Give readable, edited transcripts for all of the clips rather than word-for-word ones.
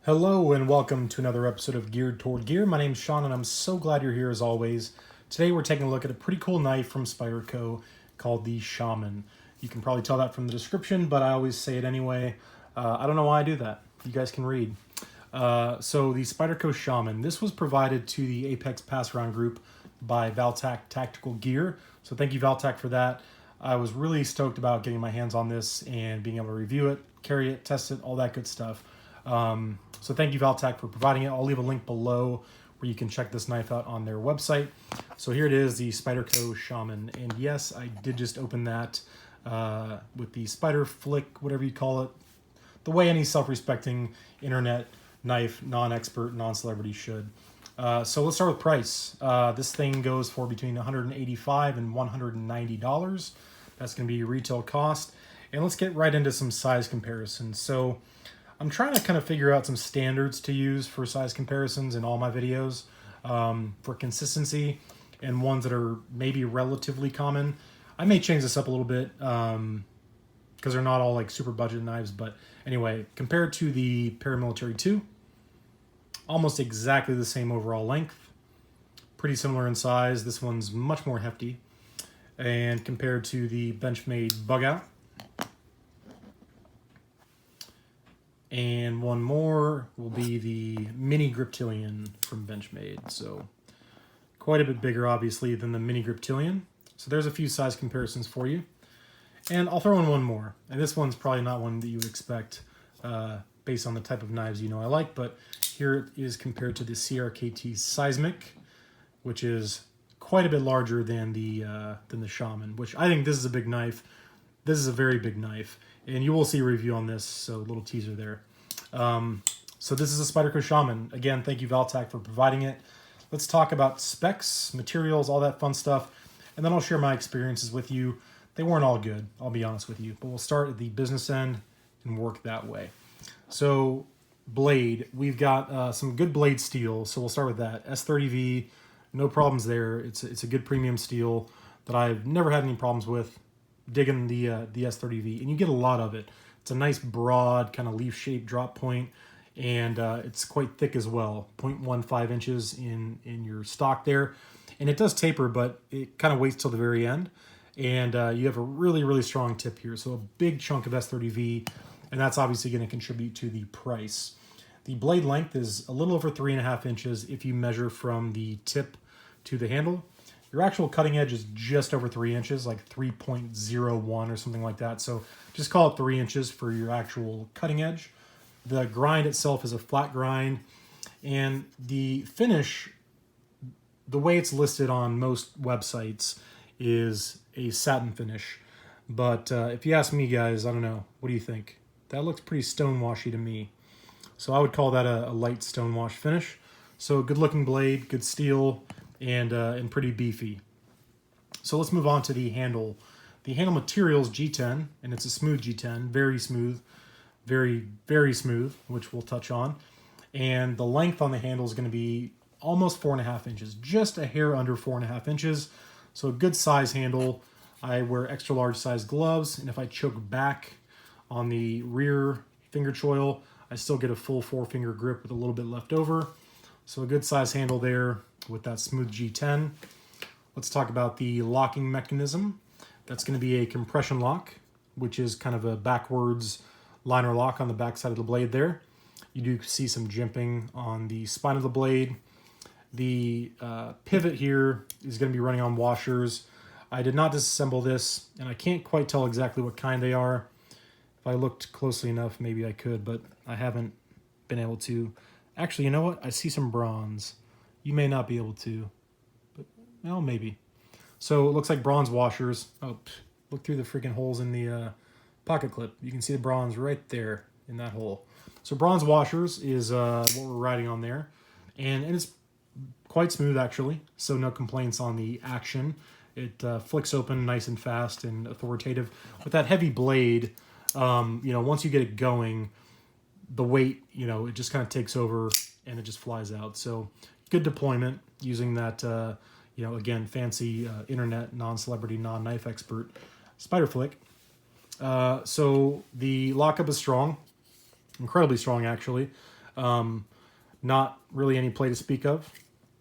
Hello and welcome to another episode of Geared Toward Gear. My name's Sean and I'm so glad you're here as always. Today we're taking a look at a pretty cool knife from Spyderco called the Shaman. You can probably tell that from the description, but I always say it anyway. I don't know why I do that. You guys can read. So the Spyderco Shaman, this was provided to the Apex Pass Around group by ValTac Tactical Gear. So thank you ValTac for that. I was really stoked about getting my hands on this and being able to review it, carry it, test it, all that good stuff. So thank you ValTac for providing it. I'll leave a link below where you can check this knife out on their website. So here it is, the Spyderco Shaman. And yes, I did just open that with the spider flick, whatever you call it, the way any self-respecting internet knife, non-expert, non-celebrity should. So let's start with price. This thing goes for between $185 and $190. That's going to be your retail cost. And let's get right into some size comparisons. So I'm trying to kind of figure out some standards to use for size comparisons in all my videos for consistency and ones that are maybe relatively common. I may change this up a little bit because they're not all like super budget knives. But anyway, compared to the Paramilitary 2, almost exactly the same overall length. Pretty similar in size. This one's much more hefty. And compared to the Benchmade Bug Out. And one more will be the Mini Griptilian from Benchmade. So quite a bit bigger, obviously, than the Mini Griptilian. So there's a few size comparisons for you. And I'll throw in one more. And this one's probably not one that you would expect based on the type of knives you know I like. But here it is compared to the CRKT Seismic, which is quite a bit larger than the Shaman, which I think this is a big knife. This is a very big knife. And you will see a review on this, so a little teaser there. So this is a Spyderco Shaman. Again, thank you ValTac for providing it. Let's talk about specs, materials, all that fun stuff, and then I'll share my experiences with you. They weren't all good, I'll be honest with you, but we'll start at the business end and work that way. So blade, we've got some good blade steel, so we'll start with that. S30V, no problems there. It's a good premium steel that I've never had any problems with. Digging the S30V, and you get a lot of it. It's a nice broad kind of leaf-shaped drop point, and it's quite thick as well, 0.15 inches in your stock there. And it does taper, but it kind of waits till the very end. And you have a really, really strong tip here. So a big chunk of S30V, and that's obviously going to contribute to the price. The blade length is a little over 3.5 inches if you measure from the tip to the handle. Your actual cutting edge is just over 3 inches, like 3.01 or something like that. So just call it 3 inches for your actual cutting edge. The grind itself is a flat grind. And the finish, the way it's listed on most websites, is a satin finish. But if you ask me, guys, I don't know. What do you think? That looks pretty stonewashy to me. So I would call that a light stonewash finish. So good looking blade, good steel, and pretty beefy. So let's move on to the handle. The handle material is G10, and it's a smooth G10, very smooth, very, very smooth, which we'll touch on. And the length on the handle is going to be almost 4.5 inches, just a hair under 4.5 inches. So a good size handle. I wear extra large size gloves, and if I choke back on the rear finger choil, I still get a full 4-finger grip with a little bit left over. So a good size handle there with that smooth G10. Let's talk about the locking mechanism. That's going to be a compression lock, which is kind of a backwards liner lock on the back side of the blade there. You do see some jimping on the spine of the blade. The pivot here is going to be running on washers. I did not disassemble this, and I can't quite tell exactly what kind they are. If I looked closely enough, maybe I could, but I haven't been able to. Actually, you know what? I see some bronze. You may not be able to, but, well, maybe. So it looks like bronze washers. Oh, look through the freaking holes in the pocket clip. You can see the bronze right there in that hole. So bronze washers is what we're riding on there. And it's quite smooth, actually, so no complaints on the action. It flicks open nice and fast and authoritative. With that heavy blade, once you get it going, the weight, it just kind of takes over and it just flies out. So good deployment using that, again, fancy internet, non-celebrity, non-knife expert spider flick. So the lockup is strong, incredibly strong actually. Not really any play to speak of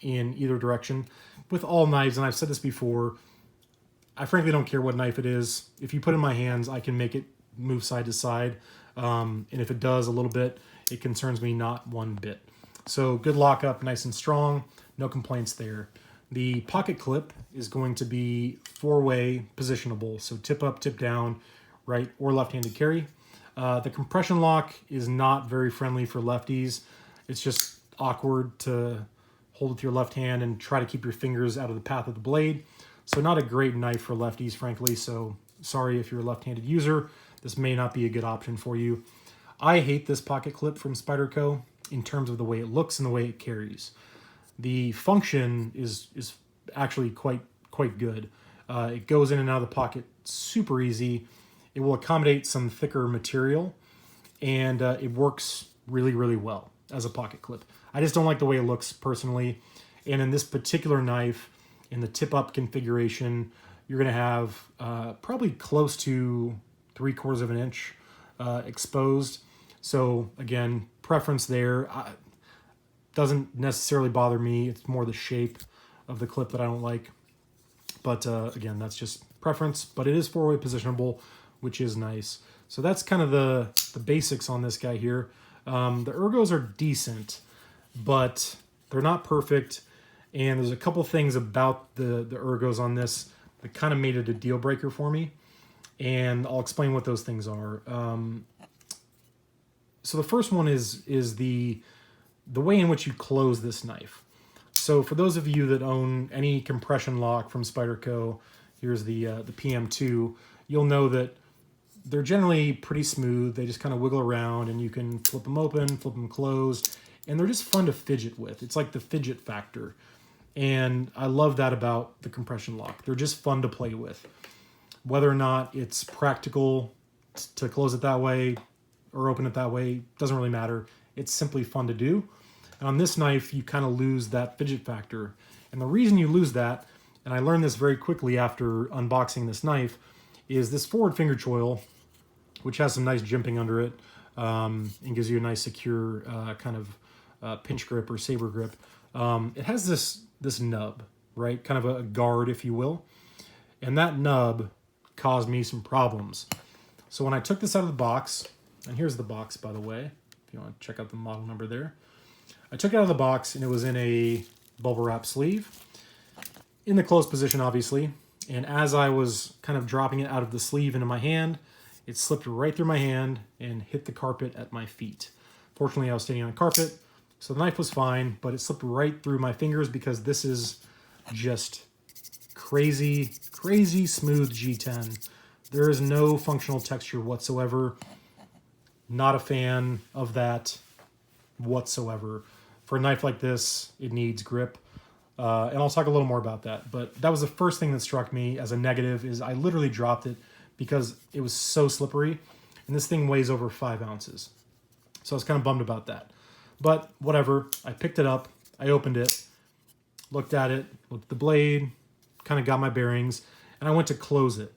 in either direction. With all knives, and I've said this before, I frankly don't care what knife it is. If you put it in my hands, I can make it move side to side. And if it does a little bit, it concerns me not one bit. So good lockup, nice and strong, no complaints there. The pocket clip is going to be 4-way positionable, so tip up, tip down, right or left-handed carry. The compression lock is not very friendly for lefties. It's just awkward to hold with your left hand and try to keep your fingers out of the path of the blade. So not a great knife for lefties, frankly, so sorry if you're a left-handed user. This may not be a good option for you. I hate this pocket clip from Spyderco in terms of the way it looks and the way it carries. The function is actually quite good. It goes in and out of the pocket super easy. It will accommodate some thicker material, and it works really, really well as a pocket clip. I just don't like the way it looks personally. And in this particular knife, in the tip-up configuration, you're going to have probably close to 3/4 of an inch exposed. So again, preference there. Doesn't necessarily bother me. It's more the shape of the clip that I don't like. But again, that's just preference. But it is 4-way positionable, which is nice. So that's kind of the basics on this guy here. The ergos are decent, but they're not perfect. And there's a couple things about the ergos on this that kind of made it a deal breaker for me. And I'll explain what those things are. So the first one is the way in which you close this knife. So for those of you that own any compression lock from Spyderco, here's the PM2, you'll know that they're generally pretty smooth. They just kind of wiggle around, and you can flip them open, flip them closed, and they're just fun to fidget with. It's like the fidget factor. And I love that about the compression lock. They're just fun to play with. Whether or not it's practical to close it that way or open it that way, doesn't really matter. It's simply fun to do. And on this knife, you kind of lose that fidget factor. And the reason you lose that, and I learned this very quickly after unboxing this knife, is this forward finger choil, which has some nice jimping under it, and gives you a nice secure kind of pinch grip or saber grip. It has this nub, right? Kind of a guard, if you will. And that nub caused me some problems. So when I took this out of the box, and here's the box, by the way, if you want to check out the model number there. I took it out of the box, and it was in a bubble wrap sleeve, in the closed position, obviously. And as I was kind of dropping it out of the sleeve into my hand, it slipped right through my hand and hit the carpet at my feet. Fortunately, I was standing on a carpet, so the knife was fine, but it slipped right through my fingers because this is just crazy, crazy smooth G10. There is no functional texture whatsoever. Not a fan of that whatsoever. For a knife like this, it needs grip. And I'll talk a little more about that. But that was the first thing that struck me as a negative, is I literally dropped it because it was so slippery. And this thing weighs over 5 ounces. So I was kind of bummed about that. But whatever, I picked it up, I opened it, looked at the blade, kind of got my bearings, and I went to close it.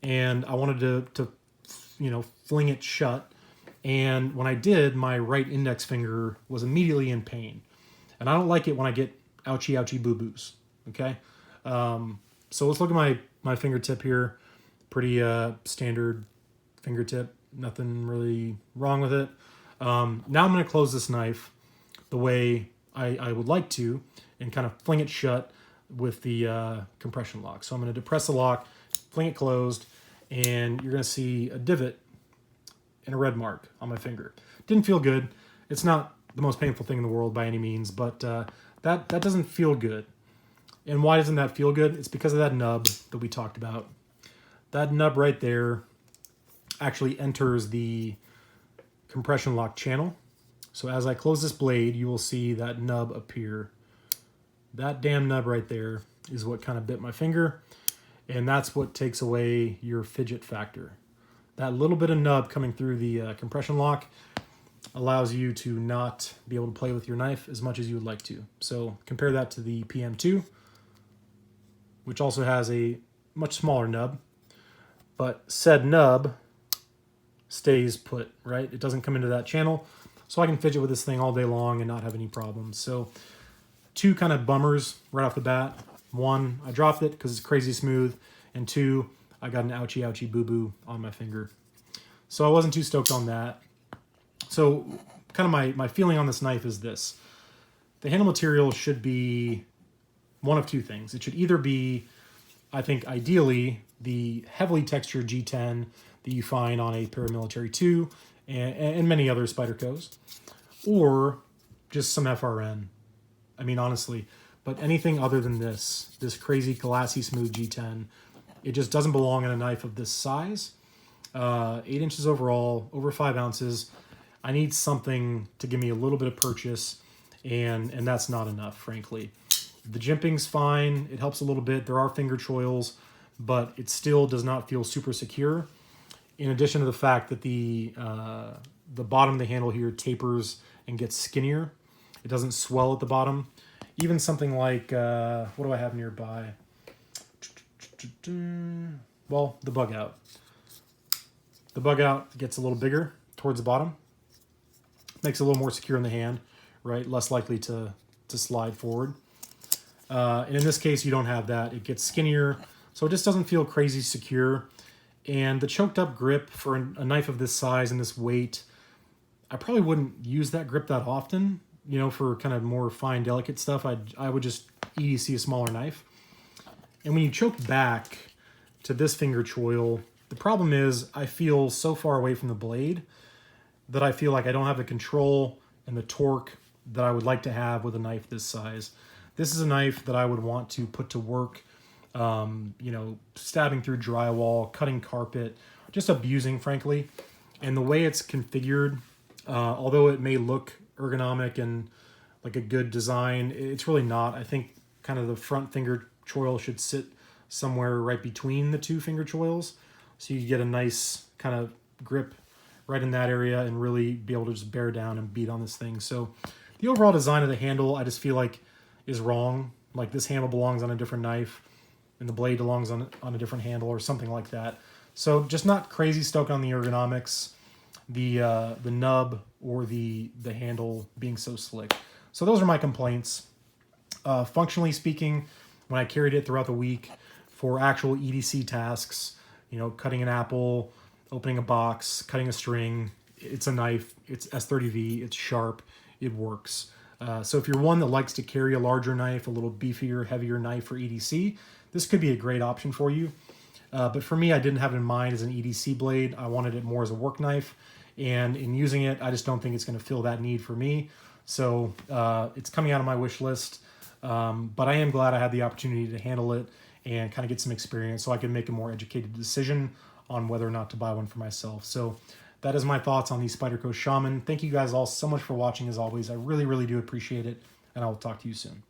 And I wanted to fling it shut. And when I did, my right index finger was immediately in pain. And I don't like it when I get ouchie, ouchie, boo-boos, okay? So let's look at my fingertip here. Pretty standard fingertip, nothing really wrong with it. Now I'm going to close this knife the way I would like to and kind of fling it shut with the compression lock. So I'm going to depress the lock, fling it closed, and you're going to see a divot and a red mark on my finger. Didn't feel good. It's not the most painful thing in the world by any means, but that doesn't feel good. And why doesn't that feel good? It's because of that nub that we talked about. That nub right there actually enters the compression lock channel. So as I close this blade, you will see that nub appear. That damn nub right there is what kind of bit my finger, and that's what takes away your fidget factor. That little bit of nub coming through the compression lock allows you to not be able to play with your knife as much as you would like to. So compare that to the PM2, which also has a much smaller nub, but said nub stays put, right? It doesn't come into that channel. so I can fidget with this thing all day long and not have any problems. So 2 kind of bummers right off the bat. 1, I dropped it because it's crazy smooth, and 2, I got an ouchie boo-boo on my finger. So I wasn't too stoked on that. So kind of my feeling on this knife is this. The handle material should be one of 2 things. It should either be, I think ideally, the heavily textured G10 that you find on a Paramilitary 2 and many other Spydercos, or just some FRN. I mean, honestly, but anything other than this crazy glassy smooth G10, it just doesn't belong in a knife of this size. 8 inches overall, over 5 ounces. I need something to give me a little bit of purchase, and that's not enough, frankly. The jimping's fine. It helps a little bit. There are finger choils, but it still does not feel super secure. In addition to the fact that the bottom of the handle here tapers and gets skinnier. It doesn't swell at the bottom. Even something like, what do I have nearby? Well, the bug out. The bug out gets a little bigger towards the bottom. Makes it a little more secure in the hand, right? Less likely to slide forward. And in this case, you don't have that. It gets skinnier, so it just doesn't feel crazy secure. And the choked up grip for a knife of this size and this weight, I probably wouldn't use that grip that often. You know, for kind of more fine, delicate stuff, I would just EDC a smaller knife. And when you choke back to this finger choil, the problem is I feel so far away from the blade that I feel like I don't have the control and the torque that I would like to have with a knife this size. This is a knife that I would want to put to work, you know, stabbing through drywall, cutting carpet, just abusing, frankly. And the way it's configured, although it may look ergonomic and like a good design, it's really not. I think kind of the front finger choil should sit somewhere right between the 2 finger choils, so you get a nice kind of grip right in that area and really be able to just bear down and beat on this thing. So the overall design of the handle, I just feel like is wrong. Like this handle belongs on a different knife and the blade belongs on a different handle or something like that. So just not crazy stoked on the ergonomics, the nub or the handle being so slick. So those are my complaints. Functionally speaking, when I carried it throughout the week for actual EDC tasks, you know, cutting an apple, opening a box, cutting a string, it's a knife, it's S30V, it's sharp, it works. So if you're one that likes to carry a larger knife, a little beefier, heavier knife for EDC, this could be a great option for you. But for me, I didn't have it in mind as an EDC blade. I wanted it more as a work knife. And in using it, I just don't think it's going to fill that need for me. So it's coming out of my wish list. But I am glad I had the opportunity to handle it and kind of get some experience so I can make a more educated decision on whether or not to buy one for myself. So that is my thoughts on the Spyderco Shaman. Thank you guys all so much for watching as always. I really, really do appreciate it, and I will talk to you soon.